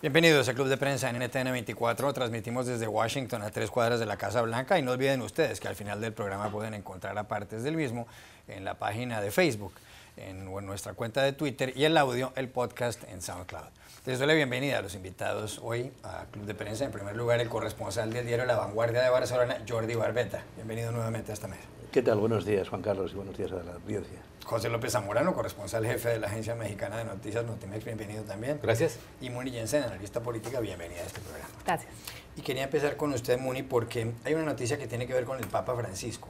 Bienvenidos al Club de Prensa en NTN 24. Transmitimos desde Washington a 3 cuadras de la Casa Blanca y no olviden ustedes que al final del programa pueden encontrar partes del mismo en la página de Facebook, en nuestra cuenta de Twitter y el audio, el podcast en SoundCloud. Les doy la bienvenida a los invitados hoy a Club de Prensa. En primer lugar, el corresponsal del diario La Vanguardia de Barcelona, Jordi Barbeta. Bienvenido nuevamente a esta mesa. ¿Qué tal? Buenos días, Juan Carlos, y buenos días a la audiencia. José López Zamorano, corresponsal jefe de la Agencia Mexicana de Noticias Notimex, bienvenido también. Gracias. Y Muni Jensen, analista política, bienvenida a este programa. Gracias. Y quería empezar con usted, Muni, porque hay una noticia que tiene que ver con el Papa Francisco,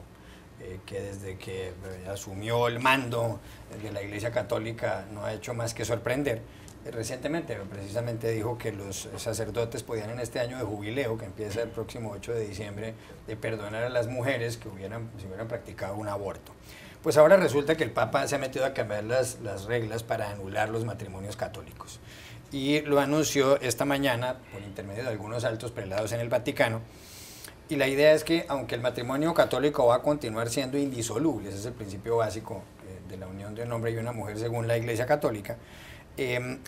que desde que asumió el mando de la Iglesia Católica no ha hecho más que sorprender. Recientemente, precisamente dijo que los sacerdotes podían en este año de jubileo, que empieza el próximo 8 de diciembre, de perdonar a las mujeres que si hubieran practicado un aborto. Pues ahora resulta que el Papa se ha metido a cambiar las reglas para anular los matrimonios católicos. Y lo anunció esta mañana por intermedio de algunos altos prelados en el Vaticano. Y la idea es que, aunque el matrimonio católico va a continuar siendo indisoluble, ese es el principio básico de la unión de un hombre y una mujer según la Iglesia Católica,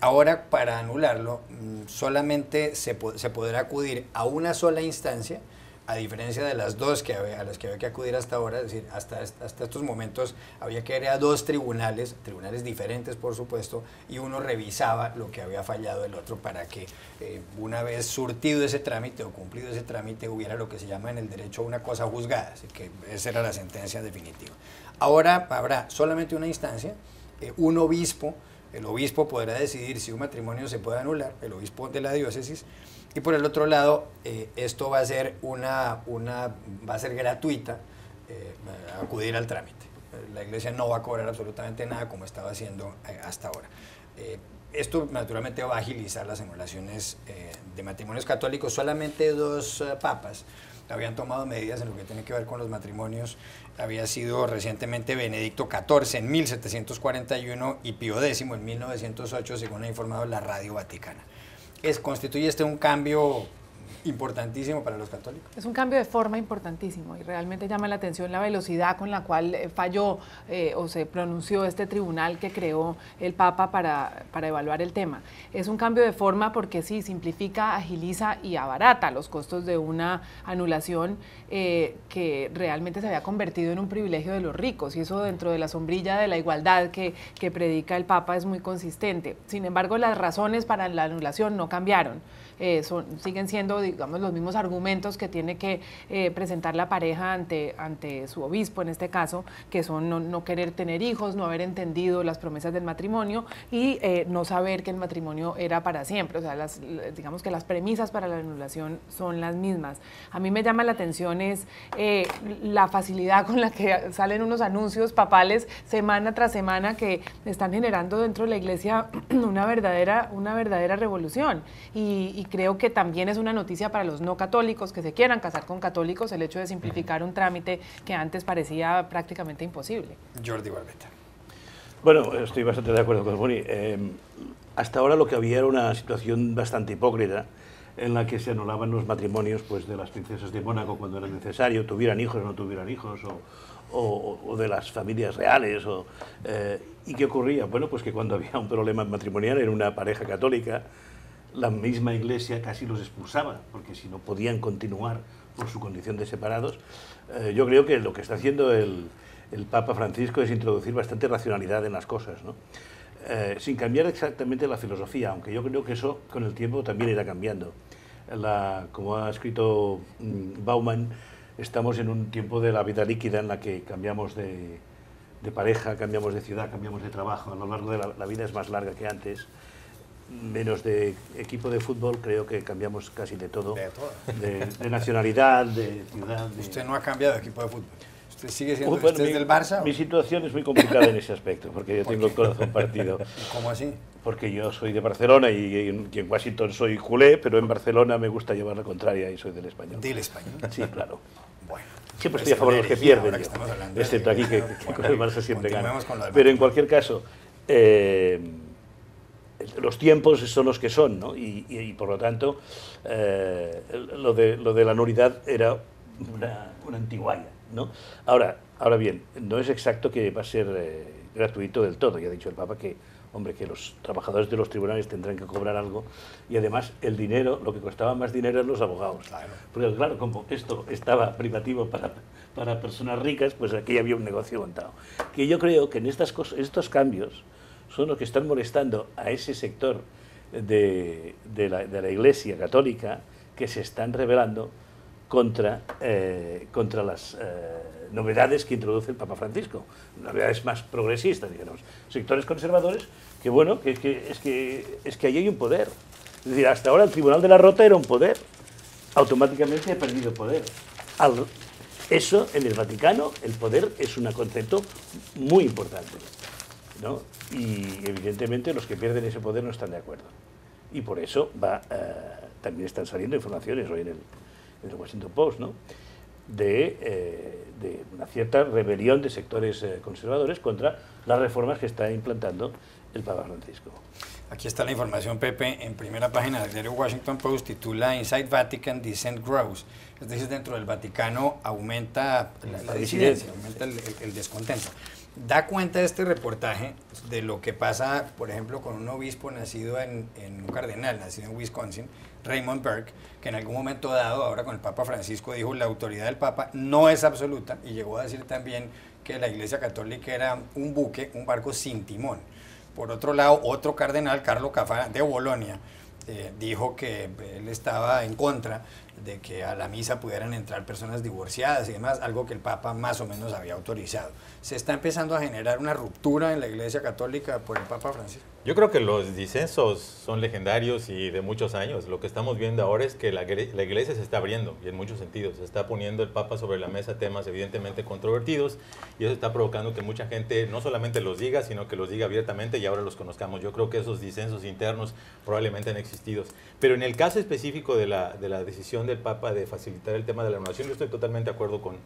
ahora para anularlo solamente se podrá acudir a una sola instancia, a diferencia de las dos a las que había que acudir hasta ahora. Es decir, hasta estos momentos había que ir a dos tribunales diferentes por supuesto, y uno revisaba lo que había fallado el otro para que una vez surtido ese trámite o cumplido ese trámite hubiera lo que se llama en el derecho una cosa juzgada, así que esa era la sentencia definitiva. Ahora habrá solamente una instancia, un obispo. El obispo podrá decidir si un matrimonio se puede anular, el obispo de la diócesis, y por el otro lado, esto va a ser va a ser gratuita acudir al trámite. La Iglesia no va a cobrar absolutamente nada como estaba haciendo hasta ahora. Esto naturalmente va a agilizar las anulaciones de matrimonios católicos. Solamente dos papas habían tomado medidas en lo que tiene que ver con los matrimonios. Había sido recientemente Benedicto XIV en 1741 y Pío X en 1908, según ha informado la Radio Vaticana. ¿Constituye este un cambio importantísimo para los católicos? Es un cambio de forma importantísimo y realmente llama la atención la velocidad con la cual falló o se pronunció este tribunal que creó el Papa para evaluar el tema. Es un cambio de forma porque sí, simplifica, agiliza y abarata los costos de una anulación que realmente se había convertido en un privilegio de los ricos, y eso dentro de la sombrilla de la igualdad que predica el Papa es muy consistente. Sin embargo, las razones para la anulación no cambiaron. Siguen siendo, digamos, los mismos argumentos que tiene que presentar la pareja ante su obispo, en este caso, que son no querer tener hijos, no haber entendido las promesas del matrimonio y no saber que el matrimonio era para siempre. O sea, digamos que las premisas para la anulación son las mismas. A mí me llama la atención es la facilidad con la que salen unos anuncios papales semana tras semana que están generando dentro de la Iglesia una verdadera revolución. Y creo que también es una noticia para los no católicos que se quieran casar con católicos el hecho de simplificar un trámite que antes parecía prácticamente imposible. Jordi Barbeta. Bueno, estoy bastante de acuerdo con Moni. Hasta ahora lo que había era una situación bastante hipócrita en la que se anulaban los matrimonios pues, de las princesas de Mónaco cuando era necesario, tuvieran hijos o no tuvieran hijos, o de las familias reales. ¿Y qué ocurría? Bueno, pues que cuando había un problema matrimonial en una pareja católica, la misma Iglesia casi los expulsaba, porque si no podían continuar por su condición de separados. Yo creo que lo que está haciendo el Papa Francisco es introducir bastante racionalidad en las cosas, ¿no? Sin cambiar exactamente la filosofía, aunque yo creo que eso con el tiempo también irá cambiando. Como ha escrito Bauman, estamos en un tiempo de la vida líquida en la que cambiamos de pareja, cambiamos de ciudad, cambiamos de trabajo. A lo largo de la vida es más larga que antes. Menos de equipo de fútbol, creo que cambiamos casi de todo. De nacionalidad, de ciudad. Usted no ha cambiado de equipo de fútbol. Usted sigue siendo usted es del Barça. Mi situación es muy complicada en ese aspecto, porque yo tengo el corazón partido. ¿Cómo así? Porque yo soy de Barcelona y en Washington soy culé, pero en Barcelona me gusta llevar la contraria y soy del Español. ¿Del Español? Sí, claro. Bueno. Siempre estoy a favor de los que pierden, excepto aquí que con el Barça siempre gana. Pero en cualquier caso, los tiempos son los que son, ¿no? Y por lo tanto, lo de la nulidad era una antigualla, ¿no? Ahora bien, no es exacto que va a ser gratuito del todo. Ya ha dicho el Papa que, hombre, que los trabajadores de los tribunales tendrán que cobrar algo y además el dinero, lo que costaba más dinero eran los abogados. Claro. Porque claro, como esto estaba privativo para personas ricas, pues aquí había un negocio montado. Que yo creo que en estos cambios son los que están molestando a ese sector de la Iglesia católica, que se están rebelando contra las novedades que introduce el Papa Francisco, novedades más progresistas, digamos, sectores conservadores, que bueno, que ahí hay un poder. Es decir, hasta ahora el Tribunal de la Rota era un poder, automáticamente ha perdido poder. Eso, en el Vaticano, el poder es un concepto muy importante, ¿no? Y evidentemente los que pierden ese poder no están de acuerdo. Y por eso también están saliendo informaciones hoy en el Washington Post, ¿no? de una cierta rebelión de sectores conservadores contra las reformas que está implantando el Papa Francisco. Aquí está la información, Pepe, en primera página del diario Washington Post, titula Inside Vatican, Dissent Grows. Es decir, dentro del Vaticano aumenta la disidencia, aumenta el descontento. Da cuenta este reportaje de lo que pasa, por ejemplo, con un obispo nacido un cardenal, nacido en Wisconsin, Raymond Burke, que en algún momento dado, ahora con el Papa Francisco, dijo la autoridad del Papa no es absoluta, y llegó a decir también que la Iglesia Católica era un buque, un barco sin timón. Por otro lado, otro cardenal, Carlo Caffarà, de Bolonia, dijo que él estaba en contra de que a la misa pudieran entrar personas divorciadas y demás, algo que el Papa más o menos había autorizado. Se está empezando a generar una ruptura en la Iglesia Católica por el Papa Francisco. Yo creo que los disensos son legendarios y de muchos años. Lo que estamos viendo ahora es que la Iglesia se está abriendo, y en muchos sentidos. Se está poniendo el Papa sobre la mesa temas evidentemente controvertidos, y eso está provocando que mucha gente no solamente los diga, sino que los diga abiertamente y ahora los conozcamos. Yo creo que esos disensos internos probablemente han existido. Pero en el caso específico de la decisión del Papa de facilitar el tema de la renovación, yo estoy totalmente de acuerdo con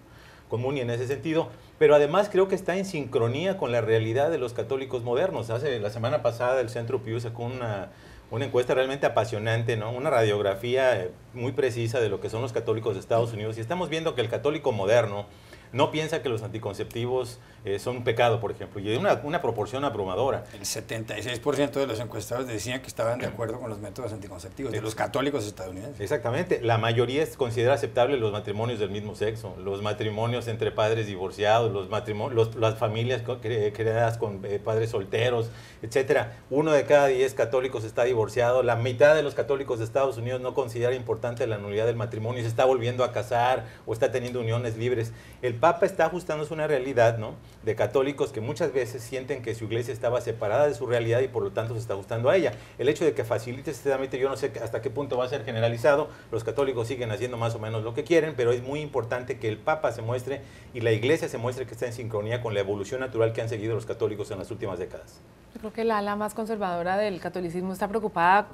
Muni en ese sentido, pero además creo que está en sincronía con la realidad de los católicos modernos. La semana pasada el Centro Pew sacó una encuesta realmente apasionante, ¿no? Una radiografía muy precisa de lo que son los católicos de Estados Unidos, y estamos viendo que el católico moderno no piensa que los anticonceptivos son un pecado, por ejemplo, y hay una proporción abrumadora. El 76% de los encuestados decían que estaban de acuerdo con los métodos anticonceptivos, de los católicos estadounidenses. Exactamente, la mayoría considera aceptable los matrimonios del mismo sexo, los matrimonios entre padres divorciados, las familias creadas con padres solteros, etcétera. 1 de cada 10 católicos está divorciado, la mitad de los católicos de Estados Unidos no considera importante la nulidad del matrimonio y se está volviendo a casar o está teniendo uniones libres. El Papa está ajustándose a una realidad, ¿no?, de católicos que muchas veces sienten que su iglesia estaba separada de su realidad y por lo tanto se está ajustando a ella. El hecho de que facilite este trámite, yo no sé hasta qué punto va a ser generalizado, los católicos siguen haciendo más o menos lo que quieren, pero es muy importante que el Papa se muestre y la iglesia se muestre que está en sincronía con la evolución natural que han seguido los católicos en las últimas décadas. Yo creo que la ala más conservadora del catolicismo está preocupada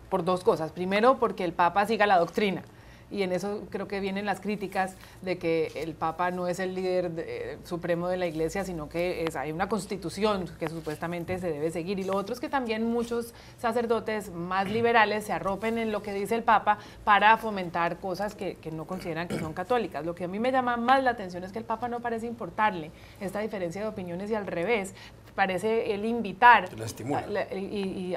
por dos cosas. Primero, porque el Papa siga la doctrina. Y en eso creo que vienen las críticas de que el Papa no es el líder supremo de la Iglesia, sino que hay una constitución que supuestamente se debe seguir. Y lo otro es que también muchos sacerdotes más liberales se arropen en lo que dice el Papa para fomentar cosas que no consideran que son católicas. Lo que a mí me llama más la atención es que el Papa no parece importarle esta diferencia de opiniones, y al revés, parece él invitar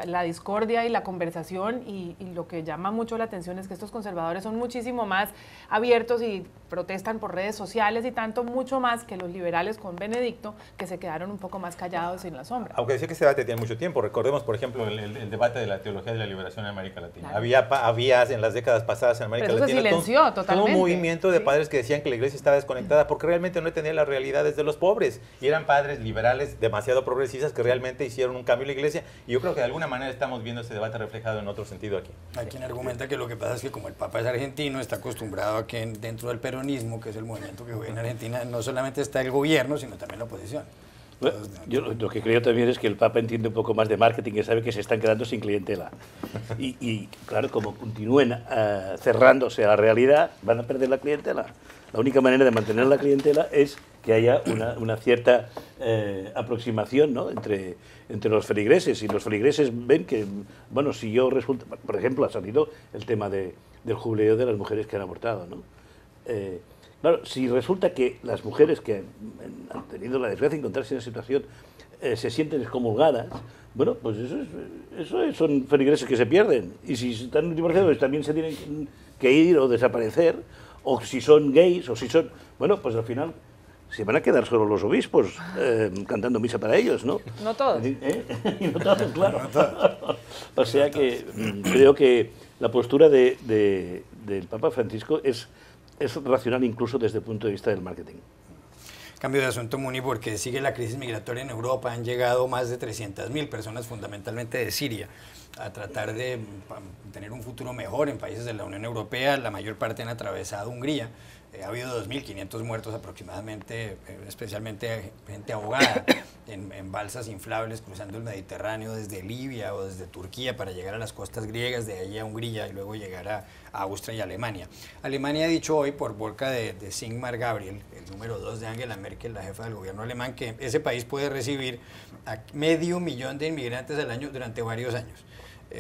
la discordia y la conversación, y lo que llama mucho la atención es que estos conservadores son muchísimo más abiertos y protestan por redes sociales y tanto, mucho más que los liberales con Benedicto, que se quedaron un poco más callados en la sombra. Aunque decía que este debate tiene mucho tiempo, recordemos por ejemplo el debate de la teología de la liberación en América Latina. Claro. Había en las décadas pasadas en América Latina se silenció totalmente. Todo un movimiento de padres que decían que la iglesia estaba desconectada porque realmente no entendía las realidades de los pobres, y eran padres liberales demasiado progresistas que realmente hicieron un cambio en la iglesia, y yo creo que de alguna manera estamos viendo ese debate reflejado en otro sentido aquí. Hay quien argumenta que lo que pasa es que como el Papa es argentino, está acostumbrado a que dentro del peronismo, que es el movimiento que juega en Argentina, no solamente está el gobierno, sino también la oposición. Bueno, yo lo que creo también es que el Papa entiende un poco más de marketing y sabe que se están quedando sin clientela. Y claro, como continúen cerrándose a la realidad, van a perder la clientela. La única manera de mantener la clientela es que haya una cierta aproximación, ¿no?, entre los feligreses. Y los feligreses ven que, bueno, si yo resulta, por ejemplo, ha salido el tema del jubileo de las mujeres que han abortado, ¿no? Claro, si resulta que las mujeres que han tenido la desgracia de encontrarse en esa situación se sienten excomulgadas, bueno, pues son feligreses que se pierden. Y si están divorciados también se tienen que ir o desaparecer, o si son gays, o si son... Bueno, pues al final se van a quedar solo los obispos cantando misa para ellos, ¿no? No todos. Y no todos, claro. O sea que creo que la postura del Papa Francisco es racional incluso desde el punto de vista del marketing. Cambio de asunto, Muni, porque sigue la crisis migratoria en Europa. Han llegado más de 300.000 personas, fundamentalmente de Siria, a tratar de tener un futuro mejor en países de la Unión Europea. La mayor parte han atravesado Hungría. Ha habido 2.500 muertos aproximadamente, especialmente gente ahogada en balsas inflables cruzando el Mediterráneo desde Libia o desde Turquía para llegar a las costas griegas, de allí a Hungría y luego llegar a Austria y Alemania. Alemania ha dicho hoy, por boca de Sigmar Gabriel, el número 2 de Angela Merkel, la jefa del gobierno alemán, que ese país puede recibir a 500.000 de inmigrantes al año durante varios años.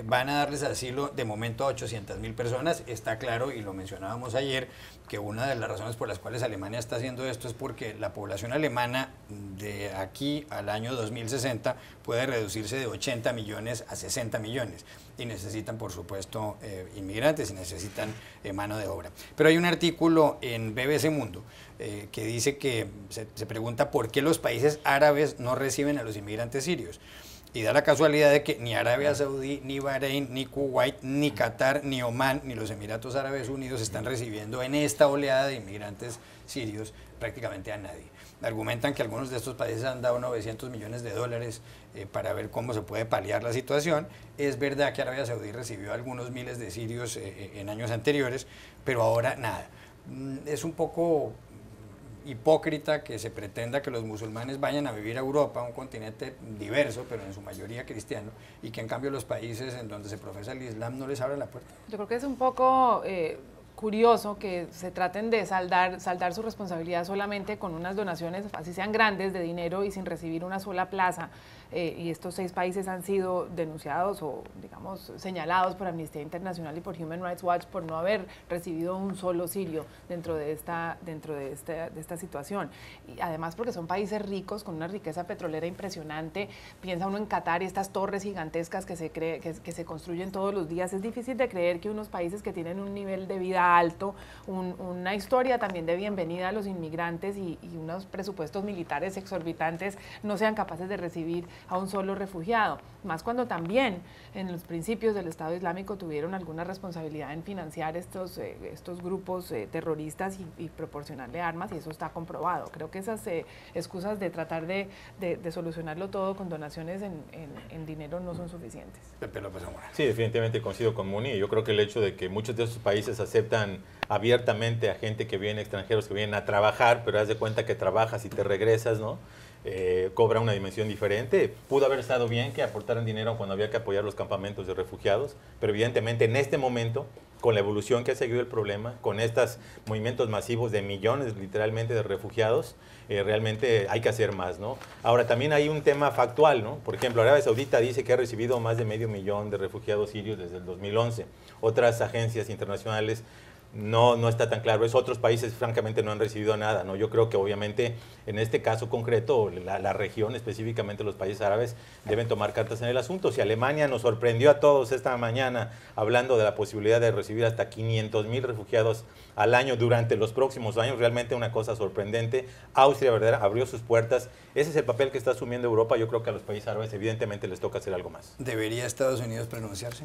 Van a darles asilo de momento a 800.000 personas. Está claro, y lo mencionábamos ayer, que una de las razones por las cuales Alemania está haciendo esto es porque la población alemana de aquí al año 2060 puede reducirse de 80 millones a 60 millones y necesitan, por supuesto, inmigrantes y necesitan mano de obra. Pero hay un artículo en BBC Mundo que dice que se pregunta por qué los países árabes no reciben a los inmigrantes sirios. Y da la casualidad de que ni Arabia Saudí, ni Bahrein, ni Kuwait, ni Qatar, ni Omán, ni los Emiratos Árabes Unidos están recibiendo en esta oleada de inmigrantes sirios prácticamente a nadie. Argumentan que algunos de estos países han dado 900 millones de dólares para ver cómo se puede paliar la situación. Es verdad que Arabia Saudí recibió algunos miles de sirios en años anteriores, pero ahora nada. Es un poco hipócrita que se pretenda que los musulmanes vayan a vivir a Europa, un continente diverso, pero en su mayoría cristiano, y que en cambio los países en donde se profesa el Islam no les abran la puerta. Yo creo que es un poco curioso que se traten de saldar su responsabilidad solamente con unas donaciones, así sean grandes, de dinero y sin recibir una sola plaza. Y estos 6 países han sido denunciados o, digamos, señalados por Amnistía Internacional y por Human Rights Watch por no haber recibido un solo sirio dentro de esta situación. Y además porque son países ricos, con una riqueza petrolera impresionante. Piensa uno en Qatar y estas torres gigantescas que se construyen todos los días. Es difícil de creer que unos países que tienen un nivel de vida alto, una historia también de bienvenida a los inmigrantes y unos presupuestos militares exorbitantes no sean capaces de recibir a un solo refugiado, más cuando también en los principios del Estado Islámico tuvieron alguna responsabilidad en financiar estos grupos terroristas y proporcionarle armas, y eso está comprobado. Creo que esas excusas de tratar de solucionarlo todo con donaciones en dinero no son suficientes. Pepe López Zamora. Sí, definitivamente coincido con Muni. Yo creo que el hecho de que muchos de estos países aceptan abiertamente a gente que viene, extranjeros que vienen a trabajar, pero haz de cuenta que trabajas y te regresas, ¿no? Cobra una dimensión diferente. Pudo haber estado bien que aportaran dinero cuando había que apoyar los campamentos de refugiados, pero evidentemente en este momento, con la evolución que ha seguido el problema, con estos movimientos masivos de millones literalmente de refugiados, realmente hay que hacer más, ¿no? Ahora también hay un tema factual, ¿no? Por ejemplo, Arabia Saudita dice que ha recibido más de 500.000 de refugiados sirios desde el 2011. Otras agencias internacionales no está tan claro. Otros países francamente no han recibido nada, ¿no? Yo creo que obviamente en este caso concreto la región, específicamente los países árabes, deben tomar cartas en el asunto. Si Alemania nos sorprendió a todos esta mañana hablando de la posibilidad de recibir hasta 500.000 refugiados al año durante los próximos años, realmente una cosa sorprendente. Austria, ¿verdad?, abrió sus puertas. Ese es el papel que está asumiendo Europa. Yo creo que a los países árabes evidentemente les toca hacer algo más. ¿Debería Estados Unidos pronunciarse?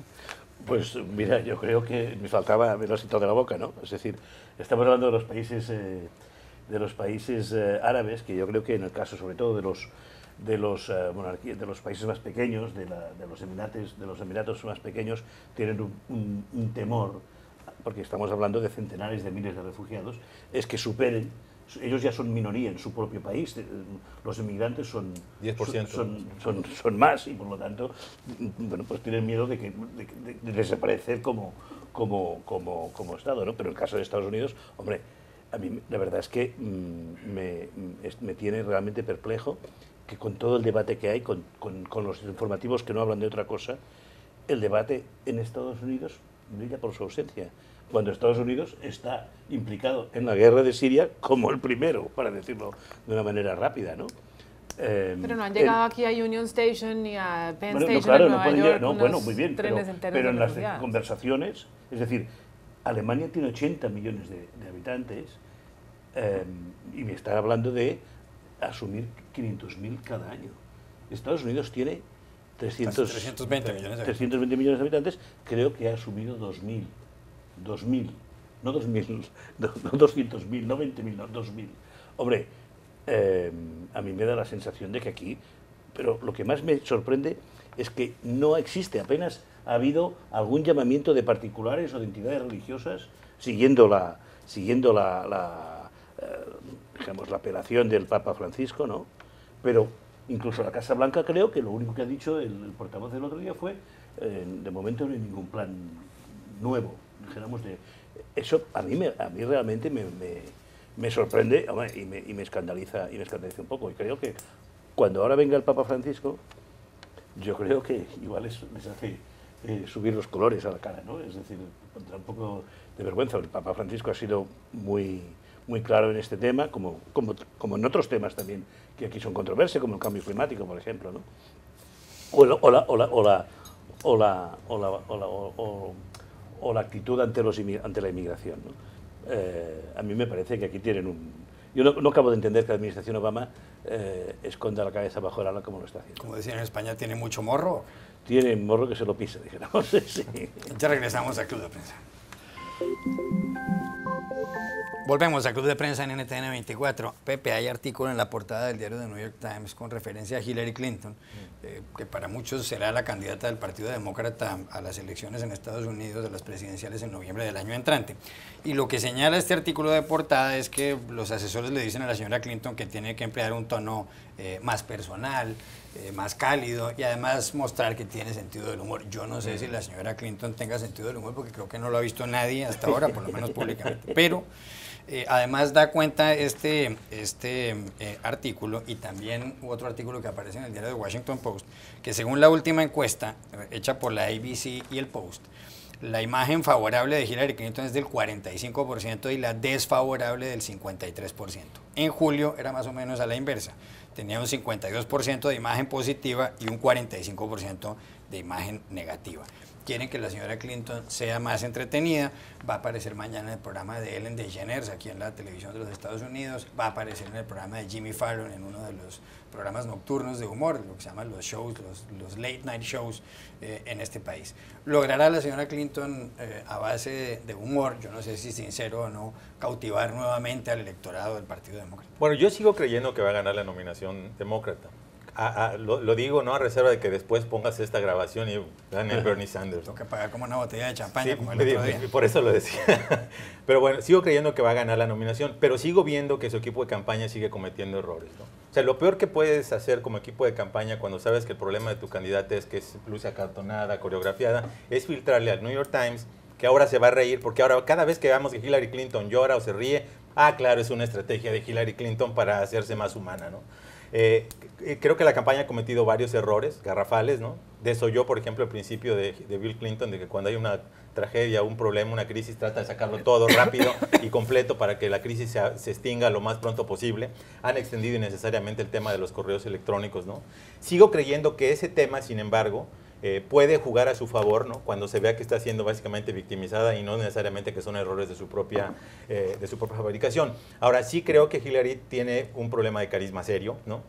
Pues mira, yo creo que me faltaba haberlo citado de la boca, ¿no? Es decir, estamos hablando de los países árabes, que yo creo que en el caso sobre todo de los países más pequeños, de los Emiratos más pequeños, tienen un temor, porque estamos hablando de centenares de miles de refugiados, es que superen. Ellos ya son minoría en su propio país, los inmigrantes son 10%. Son más, y por lo tanto, bueno, pues tienen miedo de desaparecer como Estado, ¿no? Pero en el caso de Estados Unidos, hombre, a mí la verdad es que me tiene realmente perplejo que con todo el debate que hay, con los informativos que no hablan de otra cosa, el debate en Estados Unidos brilla por su ausencia, cuando Estados Unidos está implicado en la guerra de Siria como el primero, para decirlo de una manera rápida, ¿no? Pero no han llegado aquí a Union Station ni a Penn Bueno, Station claro, en no Nueva pueden York. llegar, no, unos bueno, muy bien, trenes enteros pero de en las velocidad. conversaciones, es decir, Alemania tiene 80 millones de habitantes y me está hablando de asumir 500.000 cada año. Estados Unidos tiene 320 millones de 320 millones de habitantes, creo que ha asumido 2.000, no 2.000, no 200.000, no 20.000, no 2.000. Hombre, a mí me da la sensación de que aquí, pero lo que más me sorprende es que no existe, apenas ha habido algún llamamiento de particulares o de entidades religiosas siguiendo digamos, la apelación del Papa Francisco, ¿no? Pero incluso la Casa Blanca creo que lo único que ha dicho el portavoz del otro día fue de momento no hay ningún plan nuevo, dijéramos de eso. A mí realmente me sorprende, hombre, y me escandaliza un poco, y creo que cuando ahora venga el Papa Francisco, yo creo que igual les hace subir los colores a la cara, ¿no? Es decir, pondrá un poco de vergüenza. El Papa Francisco ha sido muy claro en este tema, como en otros temas también que aquí son controversia, como el cambio climático, por ejemplo, ¿no? O la actitud ante la inmigración, ¿no? A mí me parece que aquí tienen yo no acabo de entender que la administración Obama esconda la cabeza bajo el ala como lo está haciendo. Como decían en España, tiene mucho morro. Tiene morro que se lo pisa, dijéramos. Sí. Ya regresamos al Club de Prensa. Volvemos al Club de Prensa en NTN 24. Pepe, hay artículo en la portada del diario The New York Times con referencia a Hillary Clinton, que para muchos será la candidata del Partido Demócrata a las elecciones en Estados Unidos, de las presidenciales en noviembre del año entrante. Y lo que señala este artículo de portada es que los asesores le dicen a la señora Clinton que tiene que emplear un tono más personal, más cálido, y además mostrar que tiene sentido del humor. Yo no sé si la señora Clinton tenga sentido del humor, porque creo que no lo ha visto nadie hasta ahora, por lo menos públicamente. Pero además da cuenta este artículo, y también otro artículo que aparece en el diario The Washington Post, que según la última encuesta hecha por la ABC y el Post, la imagen favorable de Hillary Clinton es del 45% y la desfavorable del 53%. En julio era más o menos a la inversa. Tenía un 52% de imagen positiva y un 45% de imagen negativa. Quieren que la señora Clinton sea más entretenida. Va a aparecer mañana en el programa de Ellen DeGeneres, aquí en la televisión de los Estados Unidos. Va a aparecer en el programa de Jimmy Fallon, en uno de los programas nocturnos de humor, lo que se llaman los shows, los late night shows en este país. ¿Logrará la señora Clinton, a base de humor, yo no sé si sincero o no, cautivar nuevamente al electorado del Partido Demócrata? Bueno, yo sigo creyendo que va a ganar la nominación demócrata. Lo digo, ¿no? A reserva de que después pongas esta grabación y gane Bernie Sanders. Tengo que pagar como una botella de champaña, Sí, como el otro día. por eso lo decía. Pero bueno, sigo creyendo que va a ganar la nominación, pero sigo viendo que su equipo de campaña sigue cometiendo errores, ¿no? O sea, lo peor que puedes hacer como equipo de campaña cuando sabes que el problema de tu candidata es que es luce acartonada, coreografiada, es filtrarle al New York Times que ahora se va a reír, porque ahora cada vez que veamos que Hillary Clinton llora o se ríe, claro, es una estrategia de Hillary Clinton para hacerse más humana, ¿no? Creo que la campaña ha cometido varios errores garrafales, ¿no? Desoyó, por ejemplo, el principio de Bill Clinton de que cuando hay una tragedia, un problema, una crisis, trata de sacarlo todo rápido y completo para que la crisis se extinga lo más pronto posible. Han extendido innecesariamente el tema de los correos electrónicos, ¿no? Sigo creyendo que ese tema, sin embargo, puede jugar a su favor, ¿no? Cuando se vea que está siendo básicamente victimizada y no necesariamente que son errores de su propia fabricación. Ahora, sí creo que Hillary tiene un problema de carisma serio, ¿no?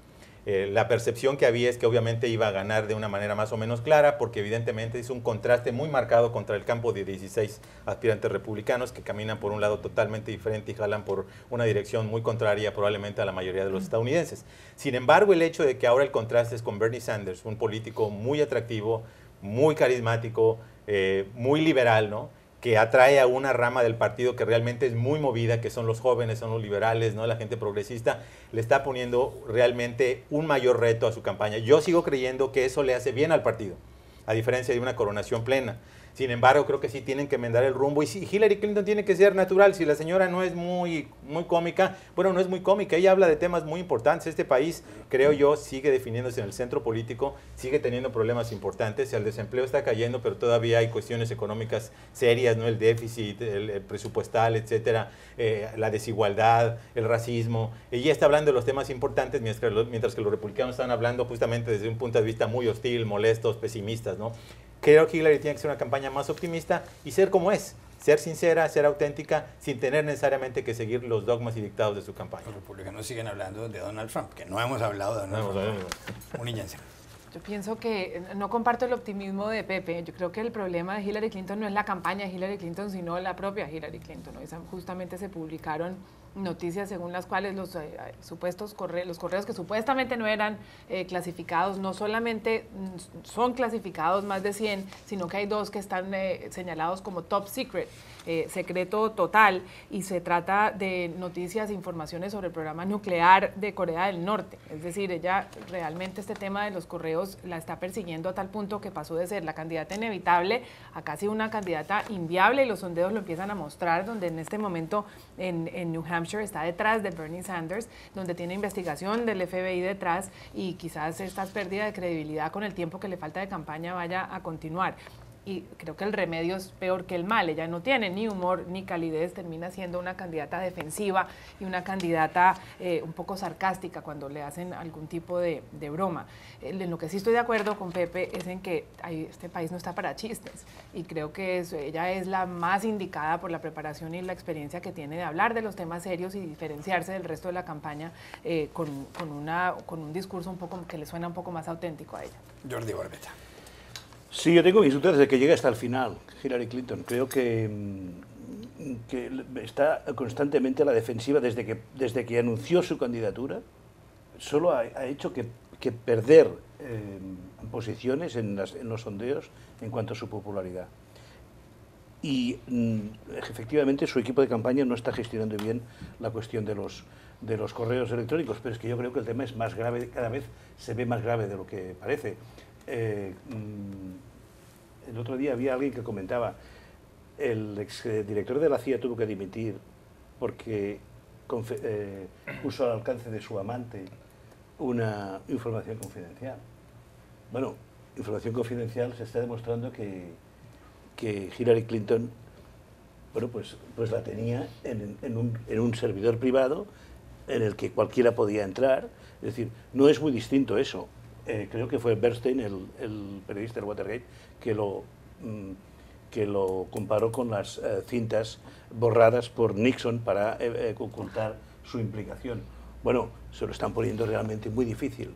La percepción que había es que obviamente iba a ganar de una manera más o menos clara, porque evidentemente es un contraste muy marcado contra el campo de 16 aspirantes republicanos que caminan por un lado totalmente diferente y jalan por una dirección muy contraria probablemente a la mayoría de los estadounidenses. Sin embargo, el hecho de que ahora el contraste es con Bernie Sanders, un político muy atractivo, muy carismático, muy liberal, ¿no? Que atrae a una rama del partido que realmente es muy movida, que son los jóvenes, son los liberales, ¿no? La gente progresista, le está poniendo realmente un mayor reto a su campaña. Yo sigo creyendo que eso le hace bien al partido, a diferencia de una coronación plena. Sin embargo, creo que sí tienen que enmendar el rumbo. Y sí, Hillary Clinton tiene que ser natural. Si la señora no es muy cómica, bueno, no es muy cómica. Ella habla de temas muy importantes. Este país, creo yo, sigue definiéndose en el centro político, sigue teniendo problemas importantes. El desempleo está cayendo, pero todavía hay cuestiones económicas serias, ¿no? El déficit, el presupuestal, etcétera, la desigualdad, el racismo. Ella está hablando de los temas importantes, mientras que los republicanos están hablando justamente desde un punto de vista muy hostil, molestos, pesimistas, ¿no? Creo que Hillary tiene que ser una campaña más optimista y ser como es, ser sincera, ser auténtica, sin tener necesariamente que seguir los dogmas y dictados de su campaña. Los republicanos siguen hablando de Donald Trump, que no hemos hablado de Donald Trump. Uníllense. Yo pienso que no comparto el optimismo de Pepe. Yo creo que el problema de Hillary Clinton no es la campaña de Hillary Clinton, sino la propia Hillary Clinton. Justamente se publicaron noticias según las cuales los correos que supuestamente no eran clasificados, no solamente son clasificados más de 100, sino que hay 2 que están señalados como top secret, secreto total, y se trata de noticias e informaciones sobre el programa nuclear de Corea del Norte. Es decir, ella realmente este tema de los correos la está persiguiendo a tal punto que pasó de ser la candidata inevitable a casi una candidata inviable, y los sondeos lo empiezan a mostrar, donde en este momento en New Hampshire está detrás de Bernie Sanders, donde tiene investigación del FBI detrás, y quizás esta pérdida de credibilidad con el tiempo que le falta de campaña vaya a continuar. Y creo que el remedio es peor que el mal. Ella no tiene ni humor ni calidez, termina siendo una candidata defensiva y una candidata un poco sarcástica cuando le hacen algún tipo de broma. En lo que sí estoy de acuerdo con Pepe es en que este país no está para chistes, y creo que ella es la más indicada por la preparación y la experiencia que tiene de hablar de los temas serios y diferenciarse del resto de la campaña con un discurso un poco que le suena un poco más auténtico a ella. Jordi Orbeta. Sí, yo tengo mis dudas de que llegue hasta el final Hillary Clinton. Creo que está constantemente a la defensiva desde que anunció su candidatura. Solo ha hecho que perder posiciones en los sondeos en cuanto a su popularidad. Y efectivamente su equipo de campaña no está gestionando bien la cuestión de los correos electrónicos, pero es que yo creo que el tema es más grave, cada vez se ve más grave de lo que parece. El otro día había alguien que comentaba, el exdirector de la CIA tuvo que dimitir porque puso al alcance de su amante una información confidencial. Bueno, información confidencial, se está demostrando que Hillary Clinton, bueno, pues la tenía en un servidor privado en el que cualquiera podía entrar. Es decir, no es muy distinto eso. Creo que fue Bernstein, el periodista del Watergate, que lo comparó con las cintas borradas por Nixon para ocultar su implicación. Bueno, se lo están poniendo realmente muy difícil.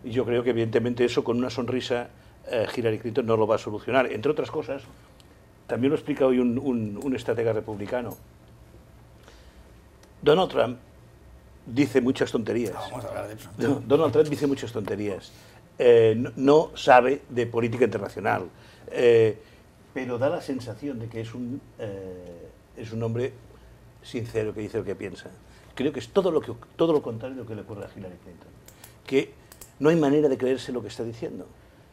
Y yo creo que evidentemente eso con una sonrisa Hillary Clinton no lo va a solucionar. Entre otras cosas, también lo explica hoy un estratega republicano. Donald Trump dice muchas tonterías. No, vamos a hablar de Trump. Donald Trump dice muchas tonterías. No sabe de política internacional, pero da la sensación de que es un hombre sincero, que dice lo que piensa. Creo que es todo lo contrario de lo que le ocurre a Hillary Clinton, que no hay manera de creerse lo que está diciendo.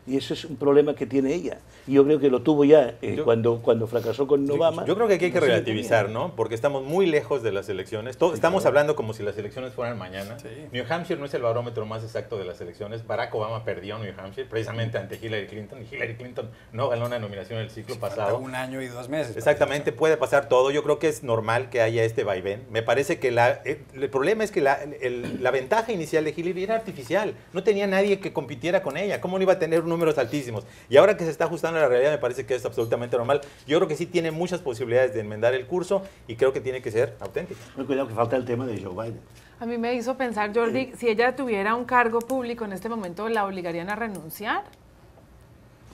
Y eso es un problema que tiene ella. Y yo creo que lo tuvo ya cuando fracasó con Obama. Yo creo que aquí hay que relativizar, ¿no? Porque estamos muy lejos de las elecciones. Estamos hablando como si las elecciones fueran mañana. Sí. New Hampshire no es el barómetro más exacto de las elecciones. Barack Obama perdió New Hampshire precisamente ante Hillary Clinton. Y Hillary Clinton no ganó una nominación el ciclo pasado. 1 año y 2 meses. Exactamente, puede pasar todo. Yo creo que es normal que haya este vaivén. Me parece que el problema es que la ventaja inicial de Hillary era artificial. No tenía nadie que compitiera con ella. ¿Cómo no iba a tener números altísimos? Y ahora que se está ajustando a la realidad, me parece que es absolutamente normal. Yo creo que sí tiene muchas posibilidades de enmendar el curso y creo que tiene que ser auténtica. Pero cuidado que falta el tema de Joe Biden. A mí me hizo pensar, Jordi, si ella tuviera un cargo público en este momento, ¿la obligarían a renunciar?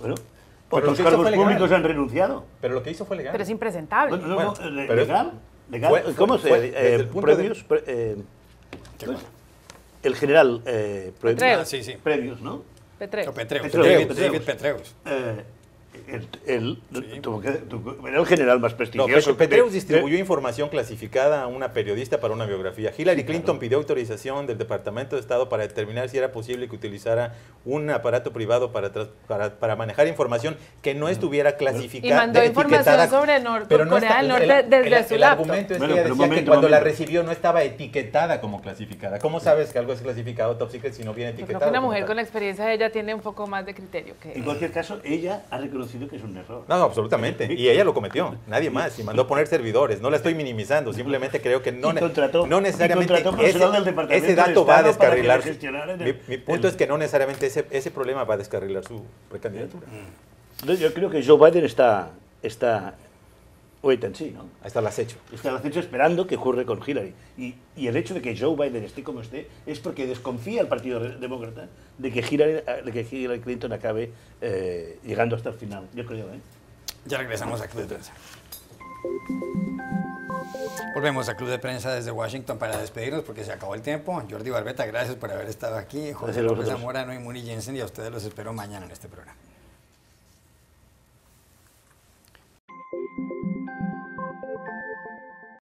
Bueno, otros cargos públicos han renunciado. Pero lo que hizo fue legal. Pero es impresentable. Bueno, legal. ¿Cómo se previos? El general Petreus. Sí. Previos, ¿no? Petreus. David Petreus. era el general más prestigioso. No, Petraeus distribuyó información clasificada a una periodista para una biografía. Hillary Clinton pidió autorización del Departamento de Estado para determinar si era posible que utilizara un aparato privado para manejar información que no estuviera clasificada. Y mandó información sobre Corea del Norte desde su El laptop. argumento es que ella decía que cuando la recibió no estaba etiquetada como clasificada. ¿Cómo sabes que algo es clasificado top secret si no viene Yo etiquetado? creo que una mujer con la experiencia de ella tiene un poco más de criterio que... En cualquier caso, ella ha reconocido que es un error. No, absolutamente. Y ella lo cometió. Nadie más. Y mandó poner servidores. No la estoy minimizando. Simplemente creo que no necesariamente ese dato va a descarrilar. Mi punto es que no necesariamente ese problema va a descarrilar su precandidatura. Yo creo que Joe Biden está wait and see, ¿no? Está al acecho. Está al acecho esperando que ocurre con Hillary. Y el hecho de que Joe Biden esté como esté es porque desconfía el Partido Demócrata de que Hillary Clinton acabe llegando hasta el final. Yo creo, ¿eh? Ya regresamos a Club de Prensa. Volvemos a Club de Prensa desde Washington para despedirnos porque se acabó el tiempo. Jordi Barbeta, gracias por haber estado aquí. José López Zamorano y Muni Jensen, y a ustedes los espero mañana en este programa.